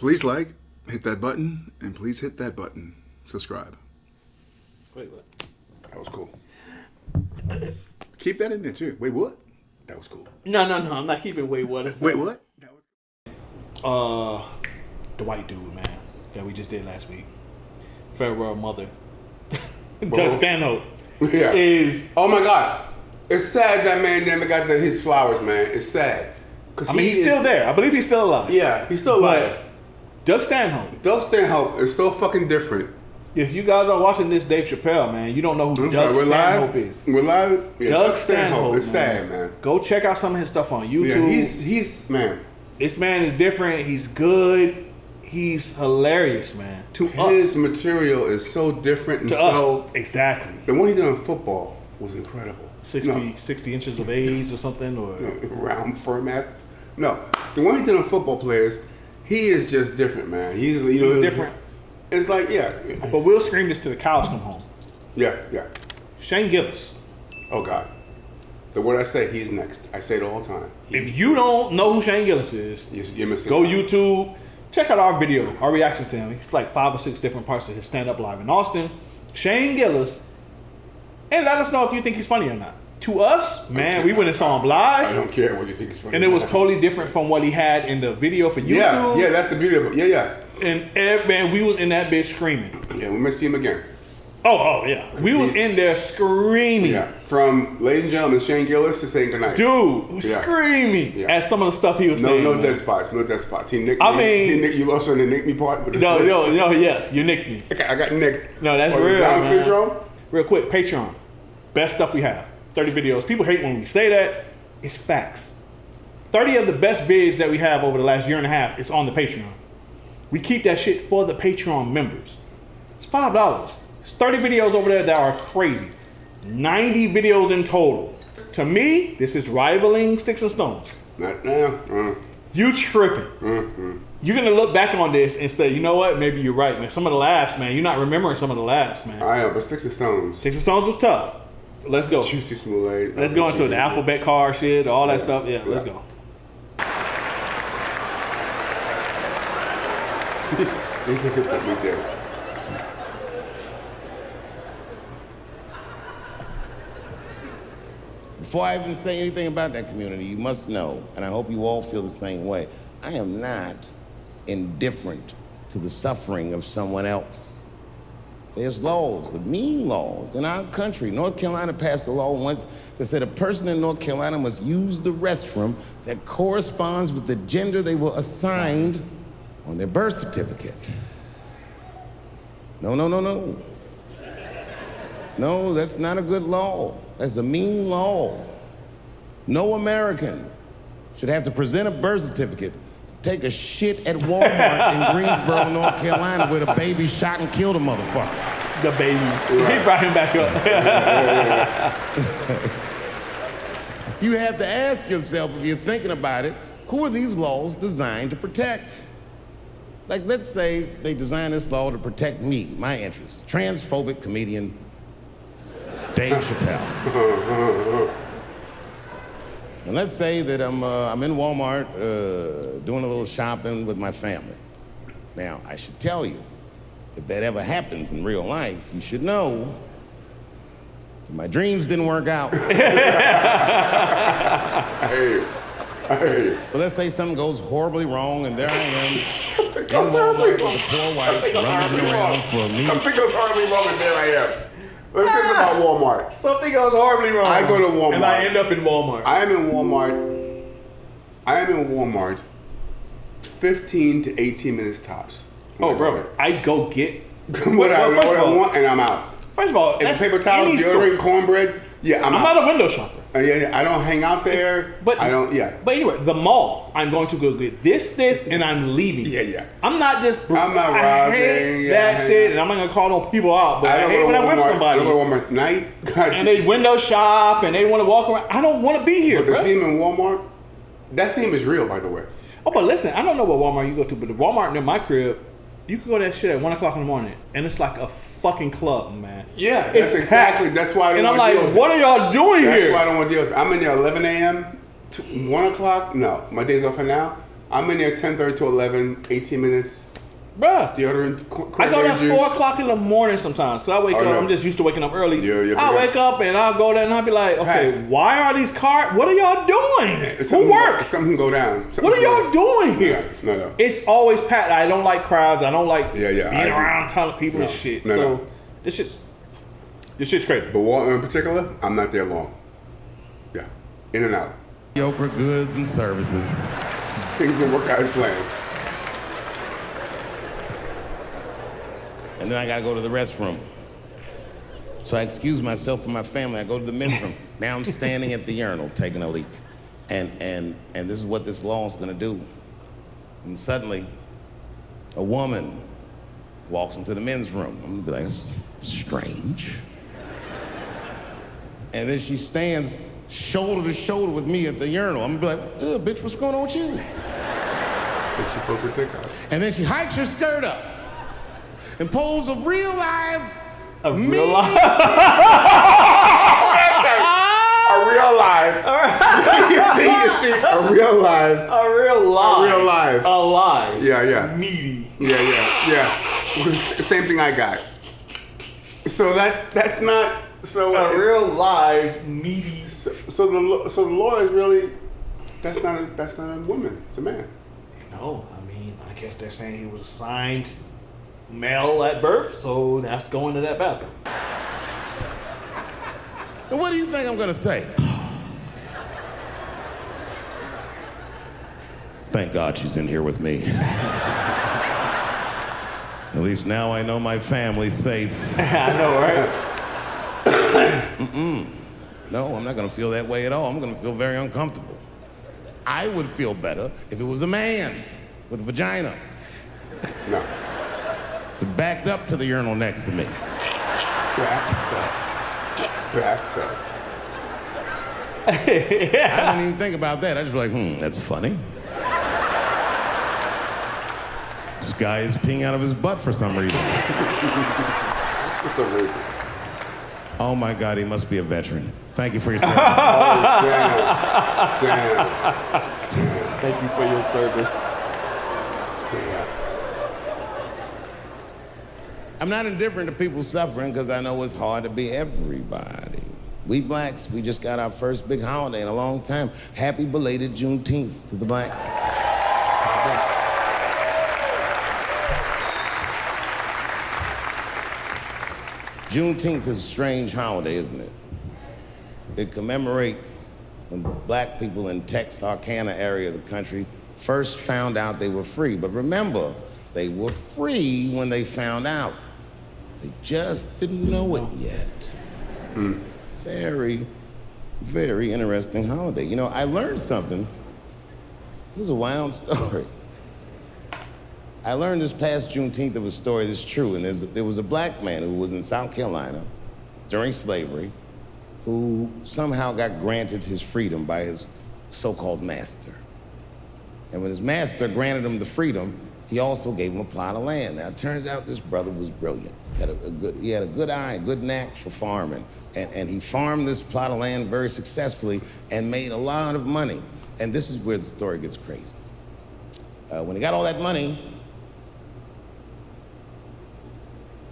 Please like, hit that button, and please hit that button. Subscribe. Wait, what? That was cool. Keep that in there too. Wait, what? That was cool. No. I'm not keeping wait what. Wait, what? That was... the white dude, man, that we just did last week. Farewell Mother. Doug Stanhope. Yeah. Is... Oh my God. It's sad that man never got his flowers, man. It's sad. I mean, he's still there. I believe he's still alive. Yeah, he's still alive. Doug Stanhope. Doug Stanhope is so fucking different. If you guys are watching this Dave Chappelle, man, you don't know who Doug Stanhope is. We're live? Yeah, Doug Stanhope. It's sad, man. Go check out some of his stuff on YouTube. Yeah, he's man. This man is different. He's good. He's hilarious, man. His material is so different and to us. Exactly. The one he did on football was incredible. 60 inches of AIDS or something, or round formats. No, the one he did on football players, he is just different, man. He's different. It's like, yeah. But we'll scream this till the cows come home. Yeah. Shane Gillis. Oh God. The word I say, he's next. I say it all the time. If you don't know who Shane Gillis is, you're missing. Go YouTube. Check out our video, our reaction to him. It's like 5 or 6 different parts of his stand-up live in Austin. Shane Gillis. And let us know if you think he's funny or not. To us, man, we went and saw him live. I don't care what you think is funny. And it was totally different from what he had in the video for YouTube. Yeah, that's the beauty of it. Yeah. And man, we was in that bitch screaming. Yeah, we missed him again. Oh yeah. We was in there screaming. Yeah. From, ladies and gentlemen, Shane Gillis to saying goodnight. Dude, screaming at some of the stuff he was saying. No dead spots. He nicked me. He nicked you also in the nick me part. No, yeah. You nicked me. I got nicked. No, that's real, Down man. syndrome? Real quick, Patreon. Best stuff we have. 30 videos. People hate when we say that. It's facts. 30 of the best vids that we have over the last year and a half is on the Patreon. We keep that shit for the Patreon members. It's $5. It's 30 videos over there that are crazy. 90 videos in total. To me, this is rivaling Sticks and Stones. Not now. You tripping. You're going to look back on this and say, you know what? Maybe you're right, man. Some of the laughs, man. You're not remembering some of the laughs, man. I know, but Sticks and Stones. Sticks and Stones was tough. Let's go. Juicy Smollett. Let's go into the alphabet car shit, all that stuff. Yeah, let's go. This is what we did. Before I even say anything about that community, you must know, and I hope you all feel the same way, I am not indifferent to the suffering of someone else. There's laws, the mean laws in our country. North Carolina passed a law once that said a person in North Carolina must use the restroom that corresponds with the gender they were assigned on their birth certificate. No. No, that's not a good law. That's a mean law. No American should have to present a birth certificate to take a shit at Walmart in Greensboro, North Carolina, where the baby shot and killed a motherfucker. The baby. Right. He brought him back up. You have to ask yourself, if you're thinking about it, who are these laws designed to protect? Like, let's say they designed this law to protect me, my interests. Transphobic comedian Dave Chappelle. And let's say that I'm in Walmart doing a little shopping with my family. Now, I should tell you, if that ever happens in real life, you should know that my dreams didn't work out. I hear you. But let's say something goes horribly wrong, and there I am in Walmart with the poor whites running around for a meal. Something goes horribly wrong, and there I am. Let's think about Walmart. Something goes horribly wrong. I go to Walmart. And I end up in Walmart. I am in Walmart 15 to 18 minutes tops. Oh, bro. I go get what I want, and I'm out. First of all, if paper towels, deodorant, cornbread, I'm out. not a window shopper. Yeah, I don't hang out there. But anyway, the mall, I'm going to go get this, and I'm leaving. Yeah. I'm not just. I'm not robbing. I hate that shit, and I'm not gonna call no people out. But I hate when I'm with somebody. I go to Walmart at night, and they window shop, and they want to walk around. I don't want to be here. But the theme in Walmart, that theme is real, by the way. Oh, but listen, I don't know what Walmart you go to, but the Walmart near my crib, you can go to that shit at 1 o'clock in the morning, and it's like a fucking club, man. Yeah, that's why I don't and I'm want to deal like, with what are y'all doing here? That's why I don't want to deal with it. I'm in there 11 a.m. to 1 o'clock. No, my day's off for now. I'm in there 10:30 to 11, 18 minutes. Bruh. Deodorant, I go there cranberry juice. 4 o'clock in the morning sometimes. So I wake up, yeah. I'm just used to waking up early. Yeah, I wake up and I'll go there and I'll be like, okay, Packed. why are these cars? What are y'all doing? Something Who works? Something go down. What are y'all doing here? No. It's always packed. I don't like crowds. I don't like Yeah, being I agree. around a ton of people and shit. So this shit's crazy. But Walmart in particular, I'm not there long. Yeah. In and out. Mediocre goods and services. Things don't work out as planned. And then I gotta go to the restroom. So I excuse myself from my family. I go to the men's room. Now I'm standing at the urinal taking a leak. And this is what this law is gonna do. And suddenly, a woman walks into the men's room. I'm gonna be like, that's strange. And then she stands shoulder to shoulder with me at the urinal. I'm gonna be like, bitch, what's going on with you? And she poked her dick out. And then she hikes her skirt up and pulls a real live A real life. A real live. you see, a real live. A real live. A real live. Alive. Yeah. Meaty. Yeah. Same thing I got. So that's not so. A real live meaty. So the law is really that's not a woman. It's a man. No, I mean, I guess they're saying he was assigned male at birth, so that's going to that bathroom. And what do you think I'm gonna say? Thank God she's in here with me. At least now I know my family's safe. I know, right? No, I'm not gonna feel that way at all. I'm gonna feel very uncomfortable. I would feel better if it was a man with a vagina. No. Backed up to the urinal next to me. Backed up. I didn't even think about that. I just be like, that's funny. This guy is peeing out of his butt for some reason. For some reason. Oh my God, he must be a veteran. Thank you for your service. Oh, damn. Thank you for your service. Damn. I'm not indifferent to people suffering because I know it's hard to be everybody. We blacks, we just got our first big holiday in a long time. Happy belated Juneteenth to the blacks. Juneteenth is a strange holiday, isn't it? It commemorates when black people in Texarkana area of the country first found out they were free. But remember, they were free when they found out. They just didn't know it yet. Very, very interesting holiday. You know, I learned something. This is a wild story. I learned this past Juneteenth of a story that's true, and there was a black man who was in South Carolina during slavery who somehow got granted his freedom by his so-called master. And when his master granted him the freedom, he also gave him a plot of land. Now, it turns out this brother was brilliant. He had a good eye, a good knack for farming. And he farmed this plot of land very successfully and made a lot of money. And this is where the story gets crazy. When he got all that money,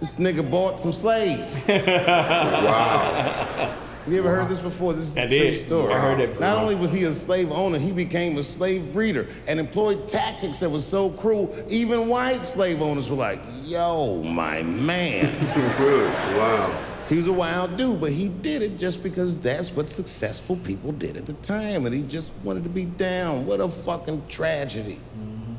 this nigga bought some slaves. Wow. Have you ever heard this before? This is I a true did. story. I heard it before. Not only was he a slave owner, he became a slave breeder and employed tactics that was so cruel, even white slave owners were like, yo, my man. Good. Wow. He was a wild dude, but he did it just because that's what successful people did at the time, and he just wanted to be down. What a fucking tragedy.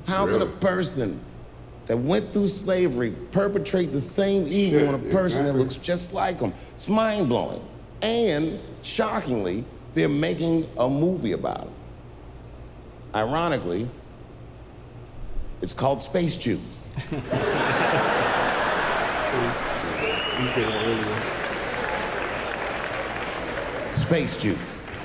How could a person that went through slavery perpetrate the same evil on a person that looks just like him? It's mind-blowing. And, shockingly, they're making a movie about it. Ironically, it's called Space Jews. He said it earlier. Space Jews.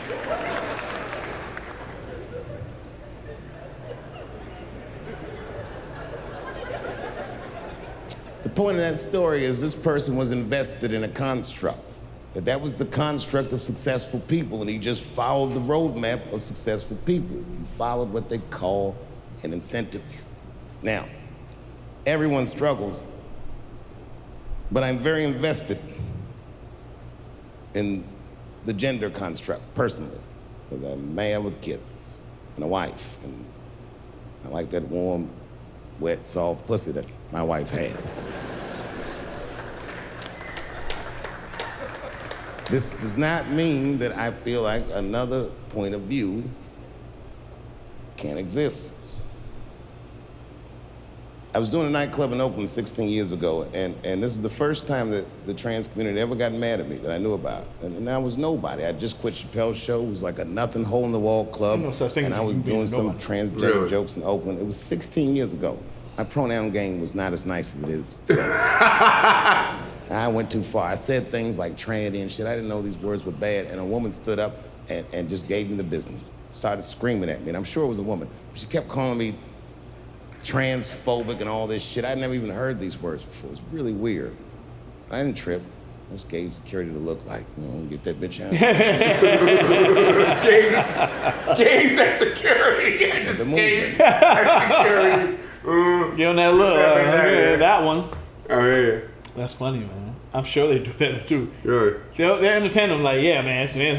The point of that story is this person was invested in a construct. That was the construct of successful people, and he just followed the roadmap of successful people. He followed what they call and incentive. Now, everyone struggles, but I'm very invested in the gender construct, personally, because I'm a man with kids and a wife, and I like that warm, wet, soft pussy that my wife has. This does not mean that I feel like another point of view can't exist. I was doing a nightclub in Oakland 16 years ago, and this is the first time that the trans community ever got mad at me that I knew about. And I was nobody. I just quit Chappelle's show. It was like a nothing hole-in-the-wall club. No such thing and as I was you being doing some nobody. transgender Really? jokes in Oakland. It was 16 years ago. My pronoun game was not as nice as it is today. I went too far. I said things like tranny and shit. I didn't know these words were bad. And a woman stood up and just gave me the business. Started screaming at me. And I'm sure it was a woman. But she kept calling me transphobic and all this shit. I'd never even heard these words before. It's really weird. I didn't trip. I just gave security the look like, get that bitch out. Gave that security. I just The gave movement. that security. Give him that look. Yeah. That one. Oh, yeah. That's funny, man. I'm sure they do that too. Really? They entertain them like, yeah, man, okay,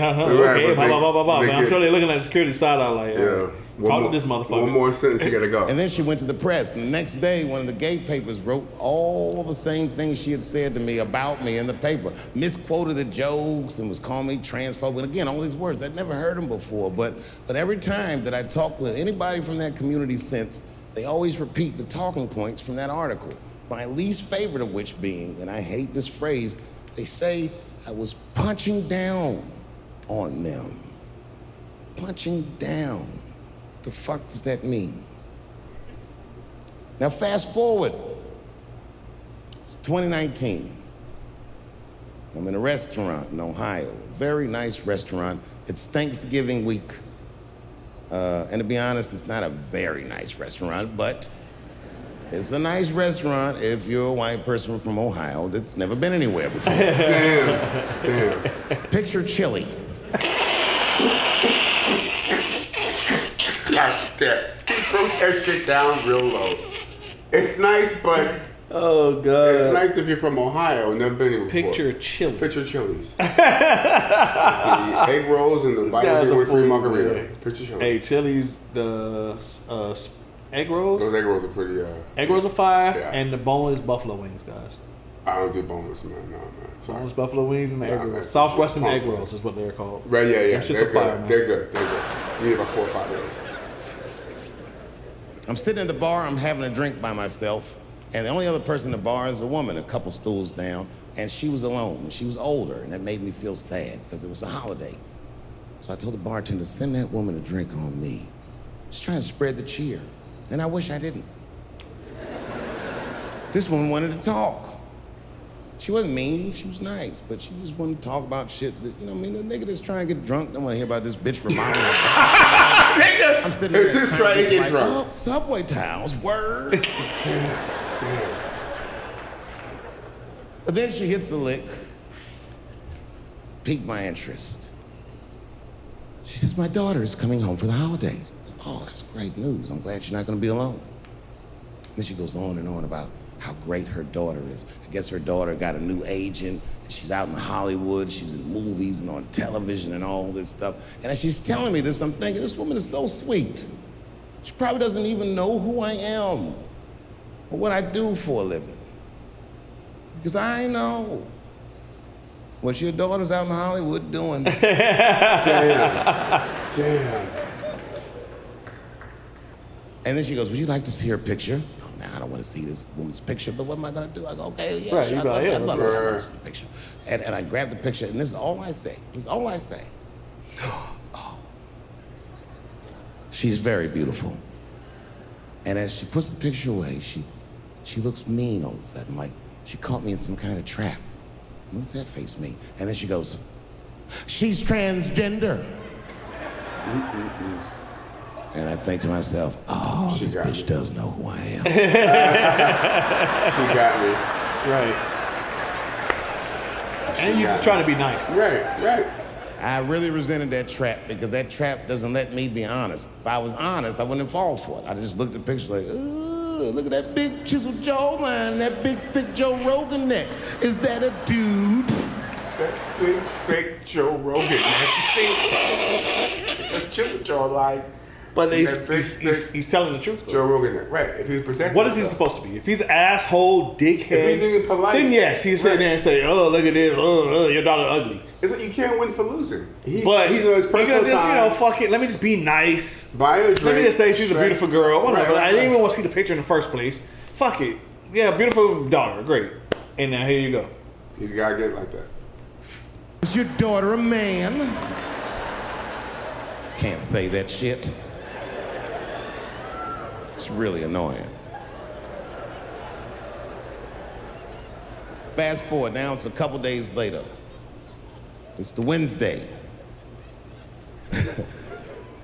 but blah, blah, blah, blah, blah. they But I'm get- sure they're looking at the security side out like, Yeah. talk to this motherfucker. One more sentence, you gotta go. And then she went to the press. And the next day, one of the gay papers wrote all the same things she had said to me about me in the paper. Misquoted the jokes and was calling me transphobic. And again, all these words, I'd never heard them before. But every time that I talked with anybody from that community since, they always repeat the talking points from that article. My least favorite of which being, and I hate this phrase, they say I was punching down on them. Punching down. The fuck does that mean? Now fast forward. It's 2019. I'm in a restaurant in Ohio, a very nice restaurant. It's Thanksgiving week. And to be honest, it's not a very nice restaurant, but it's a nice restaurant if you're a white person from Ohio that's never been anywhere before. Damn. Picture Chili's. God damn. Broke that shit down real low. It's nice, but Oh, God. it's nice if you're from Ohio and never been here before. Picture Chili's. Picture Chili's. The egg rolls and the guy's Bible a with free fool, margarita. man. Picture Chili's. Hey, Chili's, the egg rolls. Those egg rolls are pretty, Egg rolls are fire, Yeah. and the boneless buffalo wings, guys. I don't do boneless, man. No, man. Sorry. Boneless buffalo wings and the egg Nah, man. rolls. Southwestern Punk, egg man. rolls is what they're called. Right, yeah. Them shits They're are fire, good. man. They're good. You need about 4 or 5 of those. I'm sitting in the bar, I'm having a drink by myself, and the only other person in the bar is a woman, a couple stools down, and she was alone, and she was older, and that made me feel sad because it was the holidays. So I told the bartender, send that woman a drink on me. Just trying to spread the cheer, and I wish I didn't. This woman wanted to talk. She wasn't mean, she was nice, but she just wanted to talk about shit that, the nigga that's trying to get drunk don't want to hear about this bitch remodeling. I'm sitting there Just trying to get like, drunk. oh, subway tiles, word. But then she hits a lick, piqued my interest. She says, my daughter is coming home for the holidays. Oh, that's great news. I'm glad she's not gonna be alone. Then she goes on and on about how great her daughter is. I guess her daughter got a new agent, and she's out in Hollywood, she's in movies and on television and all this stuff. And as she's telling me this, I'm thinking, this woman is so sweet. She probably doesn't even know who I am or what I do for a living. Because I know what your daughter's out in Hollywood doing. Damn. And then she goes, would you like to see her picture? Oh, now I don't want to see this woman's picture, but what am I going to do? I go, okay, yeah, Right, sure, you I'd go, love yeah, it. I'd love it. I right. want to see the picture. And I grab the picture, and this is all I say. This is all I say. Oh. She's very beautiful. And as she puts the picture away, she looks mean all of a sudden, like she caught me in some kind of trap. What does that face mean? And then she goes, she's transgender. And I think to myself, oh, She this got bitch me. does know who I am. She got me. Right. And you just trying to be nice. Right. I really resented that trap because that trap doesn't let me be honest. If I was honest, I wouldn't have fallen for it. I just looked at the picture like, ooh, look at that big chiseled jawline, that big thick Joe Rogan neck. Is that a dude? That big fake Joe Rogan. That chiseled jawline. But he's telling the truth, though. Joe Rogan, right? If he's protecting, what is he supposed to be? If he's asshole, dickhead, if he's being polite, then yes, he's sitting there and say, "Oh, look at this. Oh, your daughter ugly." It's like you can't win for losing. He's on his personal time. Fuck it. Let me just be nice. Buy a drink. Let me just say she's a beautiful girl. Whatever. Right. I didn't even want to see the picture in the first place. Fuck it. Yeah, beautiful daughter. Great. And now here you go. He's gotta get like that. Is your daughter a man? Can't say that shit. It's really annoying. Fast forward, now it's a couple days later. It's the Wednesday.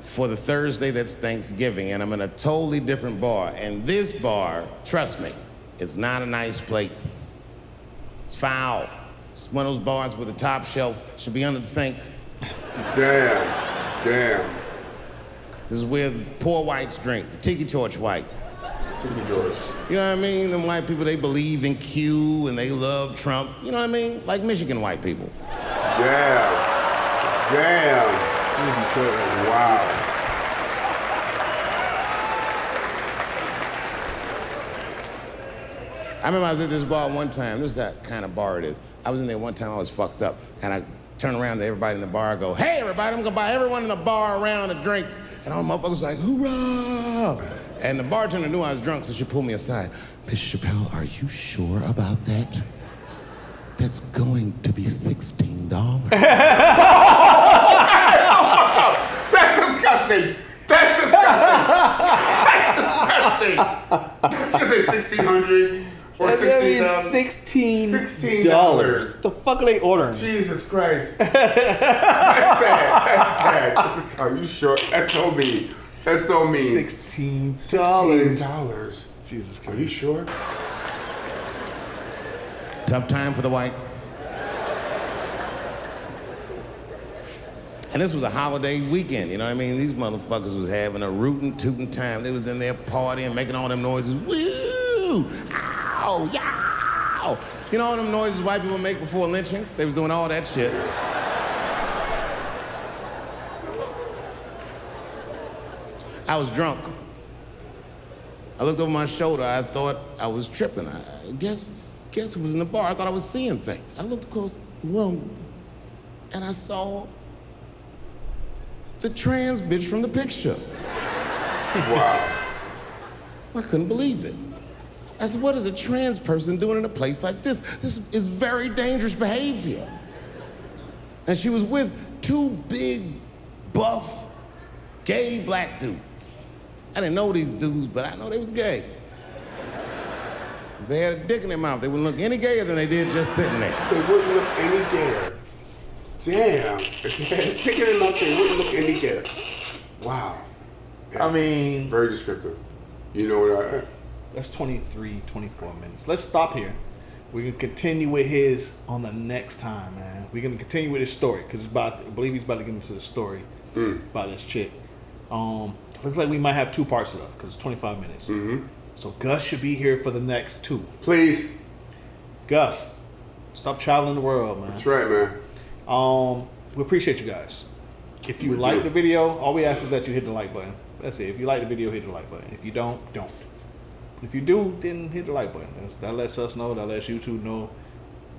For the Thursday, that's Thanksgiving, and I'm in a totally different bar. And this bar, trust me, it's not a nice place. It's foul. It's one of those bars where the top shelf should be under the sink. Damn. This is where the poor whites drink, the tiki torch whites. Tiki torch. You know what I mean? Them white people, they believe in Q and they love Trump. You know what I mean? Like Michigan white people. Damn. Wow. I remember I was at this bar one time. This is that kind of bar it is. I was in there one time, I was fucked up, and I turned around to everybody in the bar, I go, "Hey, everybody, I'm gonna buy everyone in the bar around the drinks." And all the motherfuckers was like, "Hoorah!" And the bartender knew I was drunk, so she pulled me aside. "Mr. Chappelle, are you sure about that? That's going to be $16. That's disgusting. That's disgusting. That's gonna be $1,600 or $16. $16. The fuck are they ordering? Jesus Christ. That's sad. Are you sure? That's so mean. That's so mean. $16. Jesus Christ. Are you sure? Tough time for the whites. And this was a holiday weekend, you know what I mean? These motherfuckers was having a rootin' tootin' time. They was in there partying, making all them noises. Woo! Ow! Yow! You know all them noises white people make before lynching? They was doing all that shit. I was drunk. I looked over my shoulder. I thought I was tripping. I guess who was in the bar? I thought I was seeing things. I looked across the room, and I saw the trans bitch from the picture. Wow. I couldn't believe it. I said, what is a trans person doing in a place like this? This is very dangerous behavior. And she was with two big, buff, gay black dudes. I didn't know these dudes, but I know they was gay. If they had a dick in their mouth, they wouldn't look any gayer than they did just sitting there. They wouldn't look any gayer. Damn. If they had a dick in their mouth, they wouldn't look any gayer. Wow. I mean, very descriptive. You know what that's 23, 24 minutes. Let's stop here. We're going to continue with his on the next time, man. We're going to continue with his story because I believe he's about to get into the story about this chick. Looks like we might have 2 parts left because it's 25 minutes. Mm-hmm. So Gus should be here for the next 2. Please. Gus, stop traveling the world, man. That's right, man. We appreciate you guys. If you like the video, all we ask is that you hit the like button. That's it. If you like the video, hit the like button. If you don't. If you do, then hit the like button. That lets us know. That lets YouTube know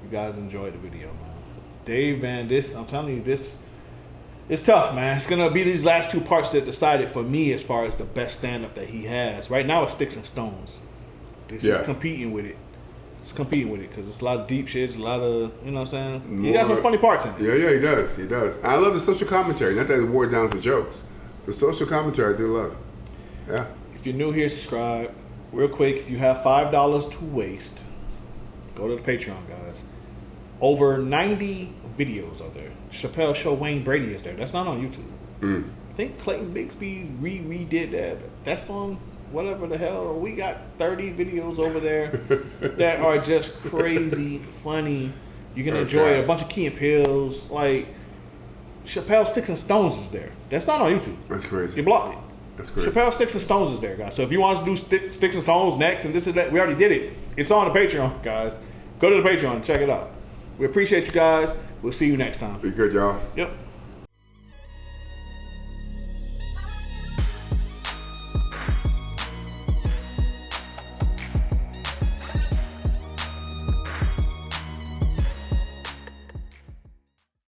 you guys enjoyed the video, man. Dave, man, I'm telling you, this it's tough, man. It's gonna be these last 2 parts that decided for me as far as the best stand-up that he has. Right now, it's Sticks and Stones. This is competing with it. It's competing with it because it's a lot of deep shit. It's a lot of, you know what I'm saying? He got some funny parts in it. Yeah, he does. And I love the social commentary. Not that it wore down the jokes. The social commentary I do love. Yeah. If you're new here, subscribe. Real quick, if you have $5 to waste, go to the Patreon, guys. Over 90 videos are there. Chappelle Show Wayne Brady is there. That's not on YouTube. I think Clayton Bigsby redid that. But that's on whatever the hell. We got 30 videos over there that are just crazy, funny. You can enjoy it. A bunch of Key and Peels. Like, Chappelle Sticks and Stones is there. That's not on YouTube. That's crazy. You blocked it. That's crazy. Chappelle Sticks and Stones is there, guys. So if you want us to do Sticks and Stones next and this and that, we already did it. It's on the Patreon, guys. Go to the Patreon and check it out. We appreciate you guys. We'll see you next time. Be good, y'all. Yep.